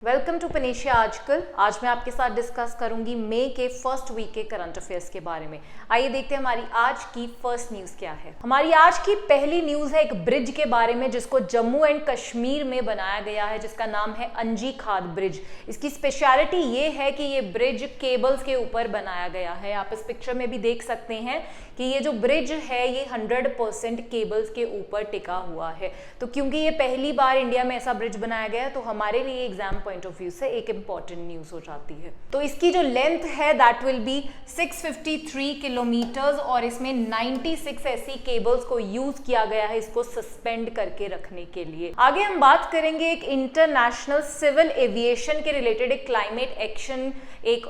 Welcome to panacea आजकल। आज मैं आपके साथ डिस्कस करूंगी मई के फर्स्ट वीक के करंट अफेयर्स के बारे में। आइए देखते हैं हमारी आज की फर्स्ट न्यूज क्या है। हमारी आज की पहली न्यूज है एक ब्रिज के बारे में जिसको जम्मू एंड कश्मीर में बनाया गया है, जिसका नाम है अंजी खाद ब्रिज। इसकी स्पेशलिटी ये है कि ये ब्रिज केबल्स के ऊपर बनाया गया है। आप इस पिक्चर में भी देख सकते हैं कि ये जो ब्रिज है ये 100% केबल्स के ऊपर टिका हुआ है। तो क्योंकि ये पहली बार इंडिया में ऐसा ब्रिज बनाया गया है तो हमारे लिए एग्जाम पॉइंट ऑफ व्यू से एक इंपॉर्टेंट न्यूज हो जाती है। तो इसकी जो लेंथ है दैट विल बी 653 किलोमीटर्स और इसमें 96 ऐसी केबल्स को यूज किया गया है इसको सस्पेंड करके रखने के लिए। आगे हम बात करेंगे एक इंटरनेशनल सिविल एविएशन के रिलेटेड एक क्लाइमेट एक्शन एक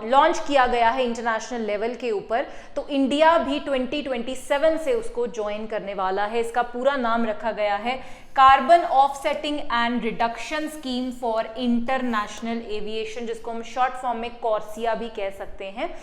लॉन्च किया गया है इंटरनेशनल लेवल के ऊपर। तो इंडिया भी 2027 से उसको ज्वाइन करने वाला है। इसका पूरा नाम रखा गया है carbon offsetting and reduction scheme for international aviation, जिसको हम शॉर्ट फॉर्म में कॉर्सिया भी कह सकते हैं।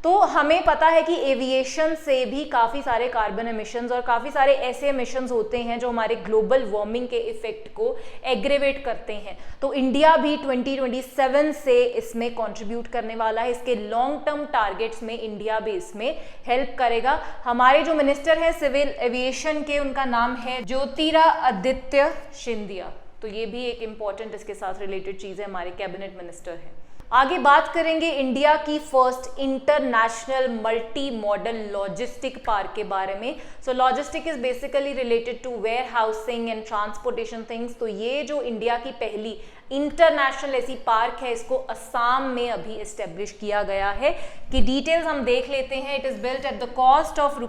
तो हमें पता है कि एविएशन से भी काफ़ी सारे कार्बन एमिशंस और काफ़ी सारे ऐसे एमिशंस होते हैं जो हमारे ग्लोबल वार्मिंग के इफेक्ट को एग्रेवेट करते हैं। तो इंडिया भी 2027 से इसमें कंट्रीब्यूट करने वाला है। इसके लॉन्ग टर्म टारगेट्स में इंडिया भी इसमें हेल्प करेगा। हमारे जो मिनिस्टर हैं सिविल एविएशन के, उनका नाम है ज्योतिरादित्य सिंधिया। तो ये भी एक इंपॉर्टेंट इसके साथ रिलेटेड चीज़ है, हमारे कैबिनेट मिनिस्टर हैं। आगे बात करेंगे इंडिया की first international multi modal logistic park के बारे में। So logistic is basically related to warehousing and transportation things. तो ये जो इंडिया की पहली इंटरनेशनल ऐसी पार्क है इसको असम में अभी एस्टेब्लिश किया गया है। कि डिटेल्स हम देख लेते हैं। It is built at the cost of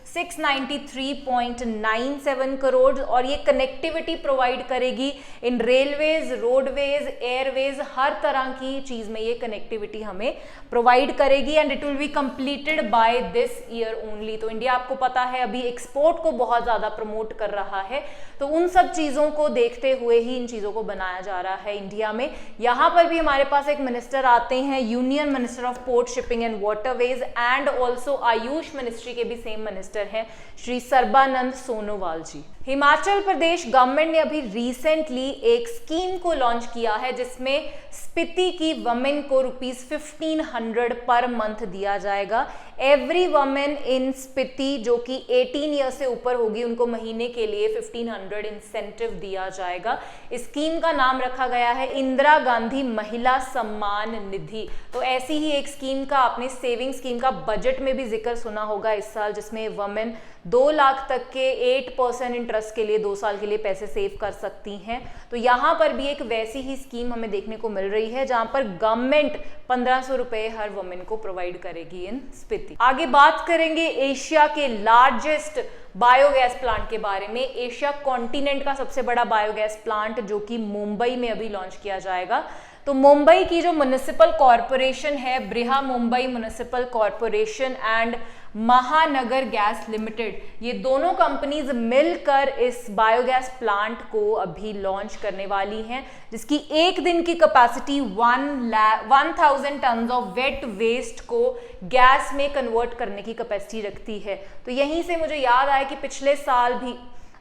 ₹693.97 crore और ये कनेक्टिविटी प्रोवाइड करेगी इन रेलवेज, रोडवेज, एयरवेज, हर तरह की चीज में ये कनेक्टिविटी हमें प्रोवाइड करेगी and it will be completed by this year only. तो इंडिया आपको पता है अभी एक्सपोर्ट को बहुत ज्यादा प्रमोट कर रहा है, तो उन सब चीजों को देखते हुए ही इन चीजों को बनाया जा रहा है इंडिया में। यहां पर भी हमारे पास एक मिनिस्टर आते हैं, union minister of port shipping and waterways and also Ayush ministry के भी सेम मिनिस्टर हैं, श्री सर्बानंद सोनोवाल जी। हिमाचल प्रदेश गवर्नमेंट ने अभी रिसेंटली एक स्कीम को लॉन्च किया है जिसमें स्पीति की वमेन को ₹1500 पर मंथ दिया जाएगा। एवरी वमेन इन स्पीति जो कि 18 ईयर से ऊपर होगी उनको महीने के लिए 1500 इंसेंटिव दिया जाएगा। इस स्कीम का नाम रखा गया है इंदिरा गांधी महिला सम्मान निधि। तो ऐसी ही एक स्कीम का आपने सेविंग स्कीम का बजट में भी जिक्र सुना होगा इस साल, जिसमें वमेन 2 लाख तक के 8% इंटरेस्ट के लिए 2 साल के लिए पैसे सेव कर सकती हैं। तो यहाँ पर भी एक वैसी ही स्कीम हमें देखने को मिल रही है जहाँ पर गवर्नमेंट 1500 रुपए हर वुमेन को प्रोवाइड करेगी इन स्पीति। आगे बात करेंगे एशिया के लार्जेस्ट बायोगैस प्लांट के बारे में। एशिया कॉन्टिनेंट का सबसे बड़ा बायोगैस प्लांट जो कि मुंबई में अभी लॉन्च किया जाएगा। तो मुंबई की जो म्युनिसिपल कॉरपोरेशन है, बृहा मुंबई म्युनिसिपल कॉरपोरेशन एंड महानगर गैस लिमिटेड, ये दोनों कंपनीज मिलकर इस बायोगैस प्लांट को अभी लॉन्च करने वाली हैं, जिसकी एक दिन की capacity 1000 ton of wet waste को गैस में कन्वर्ट करने की कैपेसिटी रखती है। तो यहीं से मुझे याद आया कि पिछले साल भी,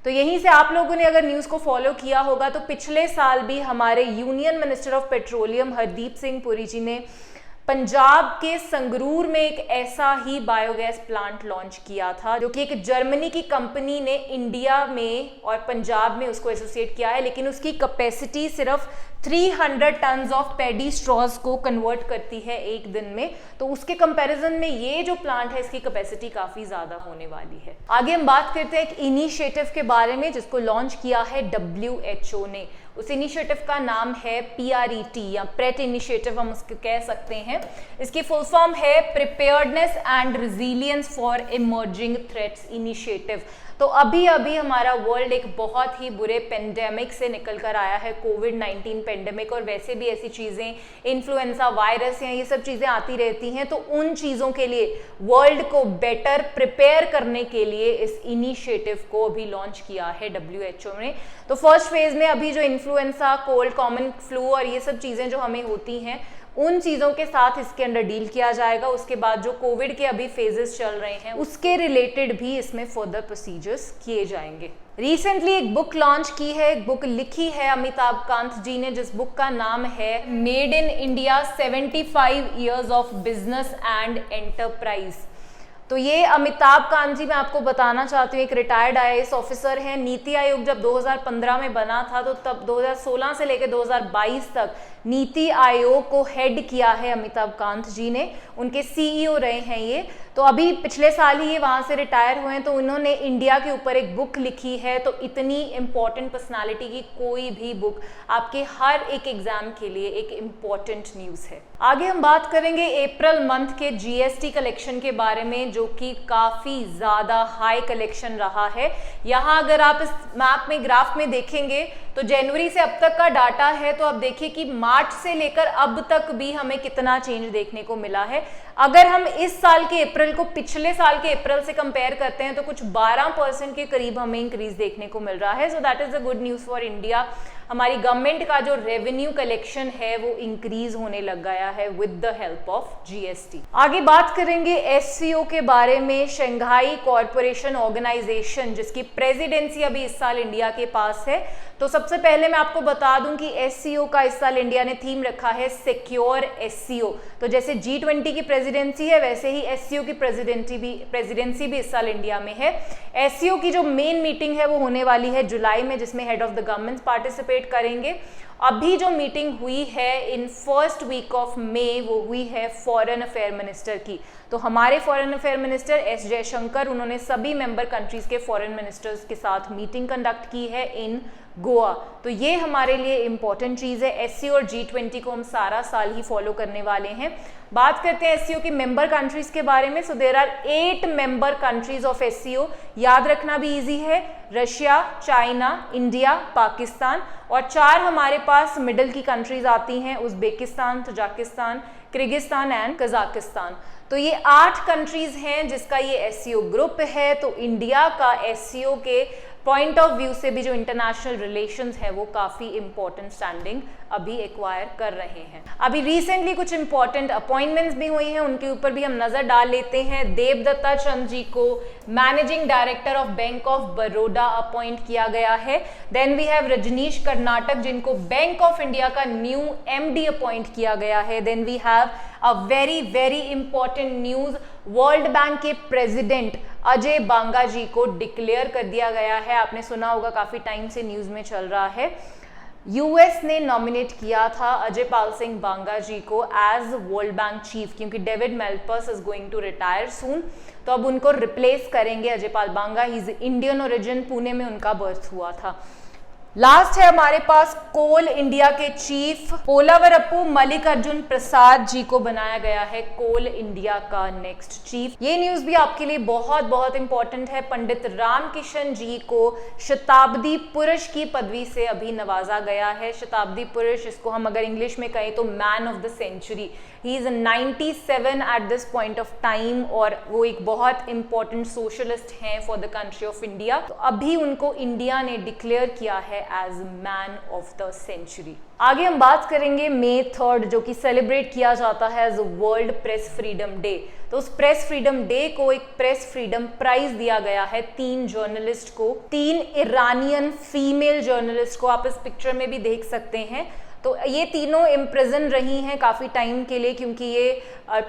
तो यहीं से आप लोगों ने अगर न्यूज़ को फॉलो किया होगा तो पिछले साल भी हमारे union minister of petroleum Hardeep Singh Puri ji ने पंजाब के संगरूर में एक ऐसा ही बायोगैस प्लांट लॉन्च किया था, जो कि एक जर्मनी की कंपनी ने इंडिया में और पंजाब में उसको एसोसिएट किया है, लेकिन उसकी कैपेसिटी सिर्फ 300 टन्स ऑफ पैडी स्ट्रॉज को कन्वर्ट करती है एक दिन में। तो उसके कंपैरिजन में ये जो प्लांट है इसकी कैपेसिटी काफी ज्यादा होने वाली है। आगे हम बात करते हैं एक इनिशिएटिव के बारे में जिसको लॉन्च किया है WHO ने। उस इनिशिएटिव का नाम है PRET या प्रेट इनिशिएटिव हम उसको कह सकते हैं। इसकी फुल फॉर्म है preparedness and resilience for emerging threats initiative. तो अभी अभी हमारा वर्ल्ड एक बहुत ही बुरे पेंडेमिक से निकल कर आया है, कोविड-19 पेंडेमिक, और वैसे भी ऐसी चीज़ें इन्फ्लुएंजा वायरस या ये सब चीज़ें आती रहती हैं। तो उन चीज़ों के लिए वर्ल्ड को बेटर प्रिपेयर करने के लिए इस इनिशिएटिव को अभी लॉन्च किया है WHO ने। तो फर्स्ट फेज में अभी जो इन्फ्लुएंजा, कोल्ड, कॉमन फ्लू और ये सब चीज़ें जो हमें होती हैं उन चीज़ों के साथ इसके अंडर डील किया जाएगा। उसके बाद जो कोविड के अभी फेजेस चल रहे हैं उसके रिलेटेड भी इसमें फर्दर प्रोसीजर्स किए जाएंगे। रिसेंटली एक बुक लॉन्च की है, एक बुक लिखी है अमिताभ कांत जी ने, जिस बुक का नाम है made in India 75 years of business and enterprise. तो ये अमिताभ कांत जी, मैं आपको बताना चाहती हूँ, एक रिटायर्ड आईएएस ऑफिसर हैं। नीति आयोग जब 2015 में बना था तो तब 2016 से लेकर 2022 तक नीति आयोग को हेड किया है अमिताभ कांत जी ने, उनके सीईओ रहे हैं ये। तो अभी पिछले साल ही ये वहाँ से रिटायर हुए हैं, तो उन्होंने इंडिया के ऊपर एक बुक लिखी है। तो इतनी इम्पॉर्टेंट पर्सनालिटी की कोई भी बुक आपके हर एक एग्जाम के लिए एक इम्पॉर्टेंट न्यूज़ है। आगे हम बात करेंगे अप्रैल मंथ के जीएसटी कलेक्शन के बारे में, जो कि काफ़ी ज़्यादा हाई कलेक्शन रहा है। यहाँ अगर आप इस मैप में, ग्राफ में देखेंगे तो जनवरी से अब तक का डाटा है, तो आप देखिए कि मार्च से लेकर अब तक भी हमें कितना चेंज देखने को मिला है। अगर हम इस साल के अप्रैल को पिछले साल के अप्रैल से कंपेयर करते हैं तो कुछ 12% के करीब हमें इंक्रीज देखने को मिल रहा है। So that is a good news for India. हमारी गवर्नमेंट का जो रेवेन्यू कलेक्शन है वो इंक्रीज होने लग गया है with the help of GST. आगे बात करेंगे एससीओ के बारे में, शंघाई कॉरपोरेशन ऑर्गेनाइजेशन, जिसकी प्रेसिडेंसी अभी इस साल इंडिया के पास है। तो सबसे पहले मैं आपको बता दूं कि एससीओ का इस साल इंडिया ने थीम रखा है सिक्योर एससीओ। तो जैसे G20 की प्रेसिडेंसी है वैसे ही एससीओ की प्रेसिडेंसी भी इस साल इंडिया में है। एससीओ की जो मेन मीटिंग है वो होने वाली है जुलाई में, जिसमें head of the government participate करेंगे। अभी जो मीटिंग हुई है in first week of May वो हुई है फॉरेन अफेयर मिनिस्टर की। तो हमारे foreign affair minister S Jaishankar, उन्होंने सभी मेंबर कंट्रीज के फॉरेन मिनिस्टर्स के साथ मीटिंग कंडक्ट की है इन गोवा। तो ये हमारे लिए इंपॉर्टेंट चीज़ है। एससीओ और G20 को हम सारा साल ही फॉलो करने वाले हैं। बात करते हैं एससीओ की मेंबर कंट्रीज के बारे में। So there are 8 member countries of SCO. याद रखना भी इजी है, रशिया, चाइना, इंडिया, पाकिस्तान, और 4 हमारे पास मिडिल की कंट्रीज आती हैं, Uzbekistan, Tajikistan, Kyrgyzstan and Kazakhstan. तो ये 8 कंट्रीज हैं जिसका ये एससीओ ग्रुप है। तो इंडिया का एससीओ के पॉइंट ऑफ व्यू से भी जो इंटरनेशनल रिलेशंस है वो काफ़ी इंपॉर्टेंट स्टैंडिंग अभी एक्वायर कर रहे हैं। अभी रिसेंटली कुछ इंपॉर्टेंट अपॉइंटमेंट्स भी हुई हैं, उनके ऊपर भी हम नज़र डाल लेते हैं। देवदत्ता चंद जी को managing director of Bank of Baroda appoint किया गया है। Then we have Rajneesh Karnataka, जिनको बैंक ऑफ इंडिया का न्यू एमडी अपॉइंट किया गया है। Then we have a very important news, World Bank के प्रेसिडेंट अजय बांगा जी को डिक्लेयर कर दिया गया है। आपने सुना होगा, काफ़ी टाइम से न्यूज़ में चल रहा है। यूएस ने नॉमिनेट किया था अजय पाल सिंह बांगा जी को एज वर्ल्ड बैंक चीफ, क्योंकि David Malpass is going to retire soon. तो अब उनको रिप्लेस करेंगे Ajay Pal Banga. He is Indian origin, Pune में उनका बर्थ हुआ था। लास्ट है हमारे पास कोल इंडिया के चीफ पोलावरप्पू मल्लिकार्जुन प्रसाद जी को बनाया गया है कोल इंडिया का नेक्स्ट चीफ। ये न्यूज़ भी आपके लिए बहुत इंपॉर्टेंट है। पंडित रामकिशन जी को शताब्दी पुरुष की पदवी से अभी नवाजा गया है। शताब्दी पुरुष, इसको हम अगर इंग्लिश में कहें तो man of the century. He is 97 at this point of time, और वो एक बहुत इंपॉर्टेंट सोशलिस्ट हैं for the country of India. तो अभी उनको इंडिया ने डिक्लेयर किया है as man of the century. आगे हम बात करेंगे May 3, जो कि सेलिब्रेट किया जाता है as world press freedom day. तो उस प्रेस फ्रीडम डे को एक प्रेस फ्रीडम प्राइज दिया गया है 3 जर्नलिस्ट को, 3 ईरानियन फीमेल जर्नलिस्ट को। आप इस पिक्चर में भी देख सकते हैं। तो ये तीनों इम्प्रिजन रही हैं काफ़ी टाइम के लिए, क्योंकि ये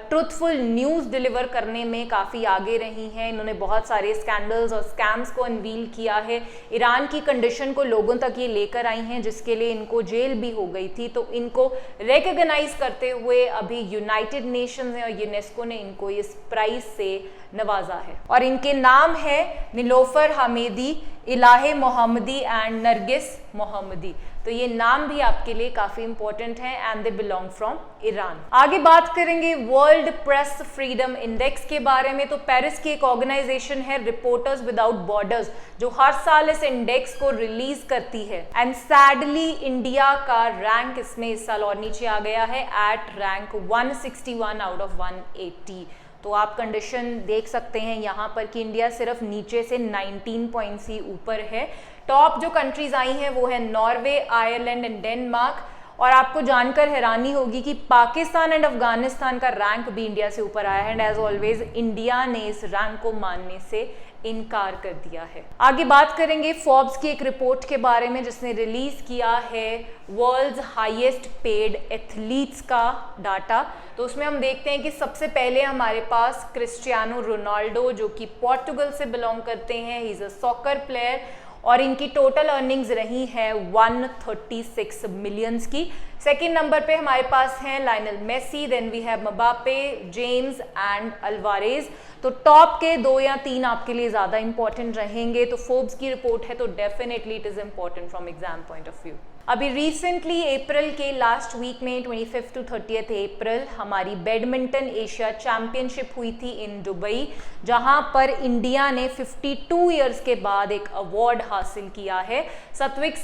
ट्रुथफुल न्यूज़ डिलीवर करने में काफ़ी आगे रही हैं। इन्होंने बहुत सारे स्कैंडल्स और स्कैम्स को अनवील किया है। ईरान की कंडीशन को लोगों तक ये लेकर आई हैं, जिसके लिए इनको जेल भी हो गई थी। तो इनको रिकॉग्नाइज करते हुए अभी यूनाइटेड नेशंस और यूनेस्को ने इनको इस प्राइज से नवाजा है। और इनके नाम है नीलोफर हमीदी, इलाहे मोहम्मदी एंड नरगिस मोहम्मदी। तो ये नाम भी आपके लिए काफ़ी इंपॉर्टेंट है and they belong from Iran. आगे बात करेंगे वर्ल्ड प्रेस फ्रीडम इंडेक्स के बारे में। तो पेरिस की एक ऑर्गेनाइजेशन है रिपोर्टर्स विदाउट बॉर्डर्स, जो हर साल इस इंडेक्स को रिलीज करती है। एंड सैडली इंडिया का रैंक इसमें इस साल और नीचे आ गया है एट रैंक 161 आउट ऑफ 180। तो आप कंडीशन देख सकते हैं यहाँ पर कि इंडिया सिर्फ नीचे से 19 पॉइंट्स ही ऊपर है। टॉप जो कंट्रीज आई हैं वो है नॉर्वे, आयरलैंड एंड डेनमार्क। और आपको जानकर हैरानी होगी कि पाकिस्तान एंड अफगानिस्तान का रैंक भी इंडिया से ऊपर आया है एंड एज ऑलवेज इंडिया ने इस रैंक को मानने से इनकार कर दिया है। आगे बात करेंगे फोर्ब्स की एक रिपोर्ट के बारे में जिसने रिलीज किया है वर्ल्ड्स हाईएस्ट पेड एथलीट्स का डाटा। तो उसमें हम देखते हैं कि सबसे पहले हमारे पास क्रिस्टियानो रोनाल्डो जो कि पोर्टुगल से बिलोंग करते हैं, he is a soccer player और इनकी टोटल अर्निंग्स रही है 136 मिलियंस की। सेकंड नंबर पे हमारे पास हैं Lionel Messi, then we have Mbappe, James and Alvarez. तो टॉप के 2 या 3 आपके लिए ज्यादा इंपॉर्टेंट रहेंगे। तो फोर्ब्स की रिपोर्ट है तो definitely it is important from exam point of view. अभी रिसेंटली अप्रैल के लास्ट वीक में 25 to 30 अप्रैल हमारी बैडमिंटन एशिया चैंपियनशिप हुई थी इन दुबई, जहां पर इंडिया ने 52 इयर्स के बाद एक अवार्ड हासिल किया है। Satwik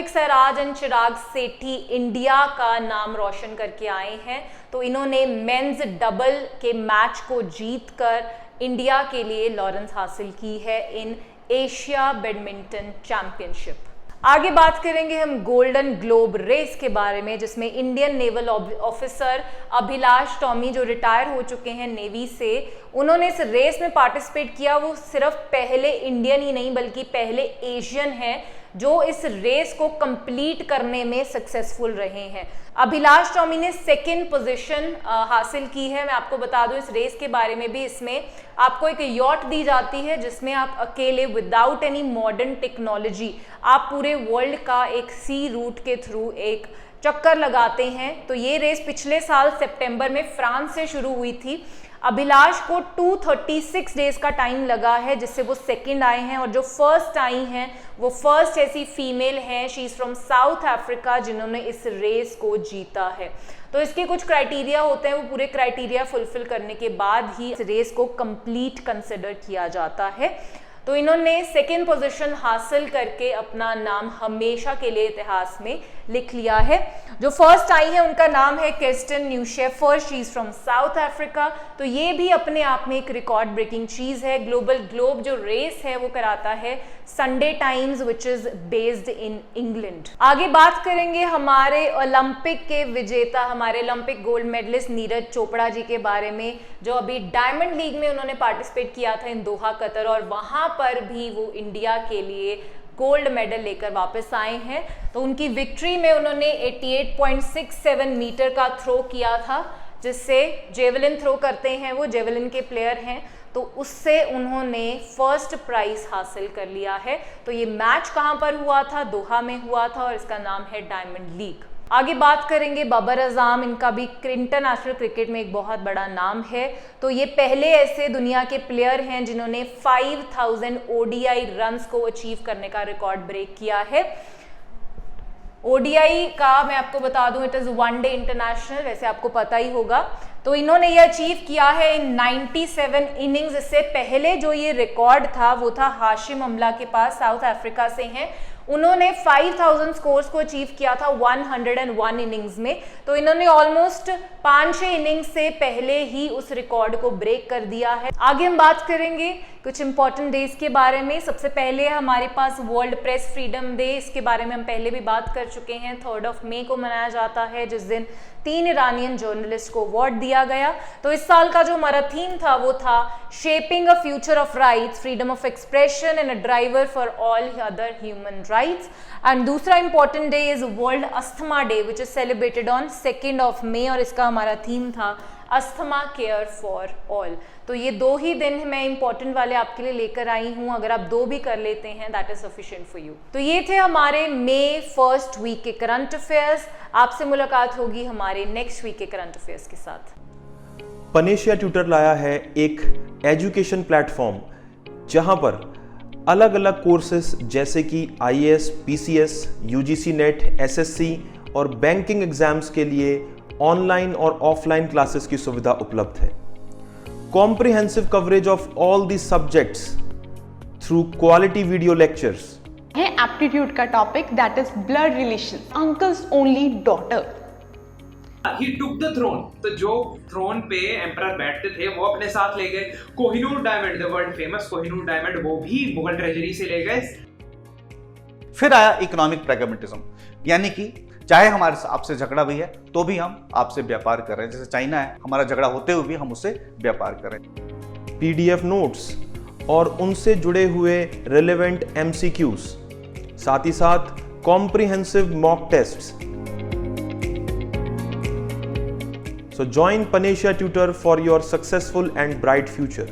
Sairaj and Chirag Sethi India का नाम रोशन करके आए हैं। तो इन्होंने मेंस डबल के मैच को जीतकर इंडिया के लिए लॉरेंस हासिल की है इन एशिया बैडमिंटन चैंपियनशिप। आगे बात करेंगे हम गोल्डन ग्लोब रेस के बारे में जिसमें Indian naval officer Abhilash Tomy जो रिटायर हो चुके हैं नेवी से, उन्होंने इस रेस में पार्टिसिपेट किया। वो सिर्फ पहले इंडियन ही नहीं बल्कि पहले एशियन हैं जो इस रेस को कंप्लीट करने में सक्सेसफुल रहे हैं। अभिलाष टॉमी ने 2nd पोजीशन हासिल की है। मैं आपको बता दूं इस रेस के बारे में भी, इसमें आपको एक यॉट दी जाती है जिसमें आप अकेले विदाउट एनी मॉडर्न टेक्नोलॉजी आप पूरे वर्ल्ड का एक सी रूट के थ्रू एक चक्कर लगाते हैं। तो ये रेस पिछले साल सितंबर में फ्रांस से शुरू हुई थी। अभिलाष को 236 डेज का टाइम लगा है जिससे वो 2nd आए हैं और जो फर्स्ट आई हैं वो फर्स्ट ऐसी फीमेल हैं, she is from South Africa, जिन्होंने इस रेस को जीता है। तो इसके कुछ क्राइटेरिया होते हैं, वो पूरे क्राइटेरिया फुलफिल करने के बाद ही इस रेस को कंप्लीट कंसिडर किया जाता है। तो इन्होंने 2nd पोजीशन हासिल करके अपना नाम हमेशा के लिए इतिहास में लिख लिया है। जो फर्स्ट आई है उनका नाम है Kirsten Neuschafer, she is from South Africa. तो ये भी अपने आप में एक रिकॉर्ड ब्रेकिंग चीज है। ग्लोब जो रेस है वो कराता है Sunday Times which is based in England. आगे बात करेंगे हमारे ओलंपिक के विजेता, हमारे Olympic gold medallist Neeraj Chopra ji के बारे में, जो अभी डायमंड लीग में उन्होंने पार्टिसिपेट किया था इन दोहा कतर और वहां पर भी वो इंडिया के लिए गोल्ड मेडल लेकर वापस आए हैं। तो उनकी विक्ट्री में उन्होंने 88.67 मीटर का थ्रो किया था, जिससे जेवलिन थ्रो करते हैं, वो जेवलिन के प्लेयर हैं, तो उससे उन्होंने फर्स्ट प्राइज हासिल कर लिया है। तो ये मैच कहां पर हुआ था? दोहा में हुआ था और इसका नाम है डायमंड लीग। आगे बात करेंगे बाबर आजम, इनका भी इंटरनेशनल क्रिकेट में एक बहुत बड़ा नाम है। तो ये पहले ऐसे दुनिया के प्लेयर हैं जिन्होंने 5000 ODI रन्स को अचीव करने का रिकॉर्ड ब्रेक किया है। ODI का मैं आपको बता दूं, इट इज 1 डे इंटरनेशनल, वैसे आपको पता ही होगा। तो इन्होंने ये अचीव किया है इन 97 इनिंग्स। इससे पहले जो ये रिकॉर्ड था वो था हाशिम अमला के पास, साउथ अफ्रीका से हैं। उन्होंने 5000 स्कोर्स को अचीव किया था 101 इनिंग्स में। तो इन्होंने ऑलमोस्ट 5-6 इनिंग्स से पहले ही उस रिकॉर्ड को ब्रेक कर दिया है। आगे हम बात करेंगे कुछ इंपॉर्टेंट डेज के बारे में। सबसे पहले हमारे पास वर्ल्ड प्रेस फ्रीडम डे, इसके बारे में हम पहले भी बात कर चुके हैं। 3 मई को मनाया जाता है, जिस दिन 3 ईरानियन जर्नलिस्ट को अवार्ड दिया गया। तो इस साल का जो हमारा थीम था वो था shaping a future of rights, freedom of expression and a driver for all other human rights. And दूसरा important day is World Asthma Day which is celebrated on 2 मई और इसका हमारा थीम था अस्थमा केयर फॉर ऑल। तो ये 2 ही दिन मैं इंपॉर्टेंट वाले आपके लिए लेकर आई हूँ। अगर आप 2 भी कर लेते हैं that is sufficient for you. तो ये थे हमारे मई 1st वीक के करंट अफेयर्स। आपसे मुलाकात होगी हमारे नेक्स्ट वीक के करंट अफेयर्स के साथ। पनेशिया ट्यूटर लाया है एक एजुकेशन प्लेटफॉर्म जहां पर अलग अलग कोर्सेस जैसे कि IAS, PCS, UGC net, SSC और बैंकिंग एग्जाम्स के लिए ऑनलाइन और ऑफलाइन क्लासेस की सुविधा उपलब्ध है। Comprehensive coverage of all the subjects through quality video lectures है। एप्टीट्यूड का topic that is blood relation, uncles only daughter. He took the throne. तो जो थ्रोन पे एम्परर बैठते थे वो अपने साथ ले गए। Kohinoor diamond, the world famous Kohinoor diamond, वो भी मुगल ट्रेजरी से ले गए। फिर आया इकोनॉमिक प्रैग्मेटिज्म, यानी कि चाहे हमारे आपसे झगड़ा भी है तो भी हम आपसे व्यापार कर रहे हैं। जैसे चाइना है, हमारा झगड़ा होते हुए भी हम उससे व्यापार कर रहे हैं। PDF नोट्स और उनसे जुड़े हुए रिलेवेंट MCQs, साथ ही साथ comprehensive mock tests. So join Panisha Tutor for your successful and bright future.